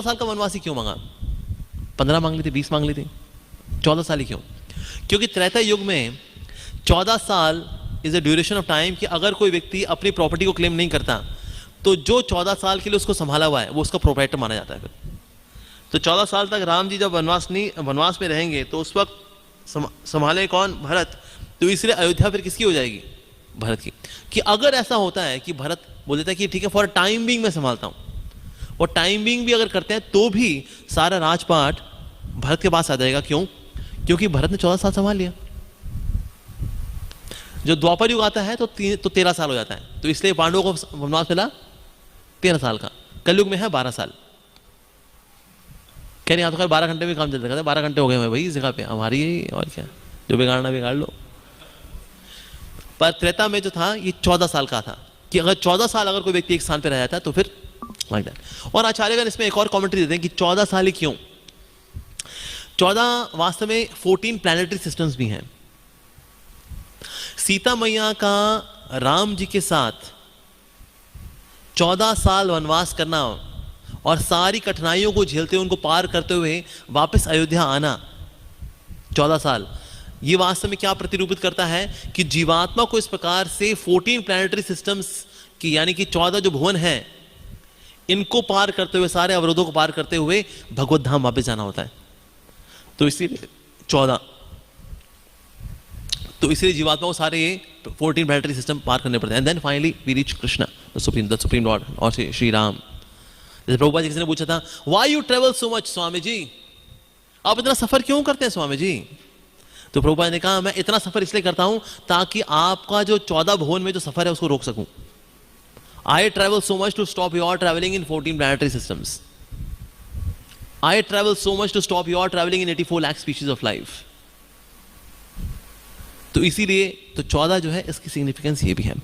14 साल का वनवास ही क्यों मांगा? 15 मांग ली थी, 20 मांग ली थी, 14 साल ही क्यों? क्योंकि त्रेता युग में 14 साल is the duration of time कि अगर कोई व्यक्ति अपनी प्रॉपर्टी को क्लेम नहीं करता तो जो 14 साल के लिए उसको संभाला हुआ है वो उसका प्रोप्राइटर माना जाता है। फिर तो 14 साल तक राम जी जब वनवास में रहेंगे तो उस वक्त संभाले कौन? भरत। तो इसलिए अयोध्या फिर किसकी हो जाएगी? भरत की। कि अगर ऐसा होता है कि भरत बोल देता है कि ठीक है फॉर टाइम बीइंग मैं संभालता हूं, और टाइम बीइंग भी अगर करते हैं तो भी सारा राजपाट भरत के पास आ जाएगा। क्यों? क्योंकि भरत ने 14 साल संभाल लिया। जो द्वापर युग आता है तो 13 साल हो जाता है, तो इसलिए पांडवों को वनवास मिला 13 साल का। कलयुग में है 12 साल। कह रहे यहाँ तो खैर 12 घंटे में काम चलता है, 12 घंटे हो गए हैं भाई इस जगह पे हमारी, और क्या जो बिगाड़ना बिगाड़ लो। पर त्रेता में जो था ये 14 साल का था कि अगर 14 साल अगर कोई व्यक्ति एक स्थान पे रह जाता है तो फिर लाइक दैट। और आचार्यगण इसमें एक और कमेंट्री देते हैं कि 14 साल ही क्यों? 14 वास्तव में 14 प्लैनेटरी सिस्टम्स भी हैं। सीता मैया का राम जी के साथ 14 साल वनवास करना और सारी कठिनाइयों को झेलते हुए उनको पार करते हुए वापस अयोध्या आना 14 साल, ये वास्तव में क्या प्रतिरूपित करता है कि जीवात्मा को इस प्रकार से 14 प्लैनेटरी सिस्टम्स की यानी कि 14 जो भुवन हैं इनको पार करते हुए, सारे अवरोधों को पार करते हुए भगवत धाम वापस जाना होता है। तो इसीलिए 14, तो इसलिए जीवात्मा को सारे 14 प्लैनेटरी सिस्टम पार करने पड़ते हैं। And then finally we reach Krishna the supreme lord और श्री राम। जैसे प्रभुपाद जी किसी ने पूछा था why you travel so much Swami ji, आप इतना सफर क्यों करते हैं स्वामी जी? तो प्रभुपाद ने कहा मैं इतना सफर इसलिए करता हूं ताकि आपका जो 14 भुवन में जो सफर है उसको रोक सकूं। I travel so much to stop your travelling in 14 planetary systems. I travel so much to stop your travelling in 84 lakh species of life. तो इसीलिए तो 14 जो है इसकी सिग्निफिकेंस ये भी है।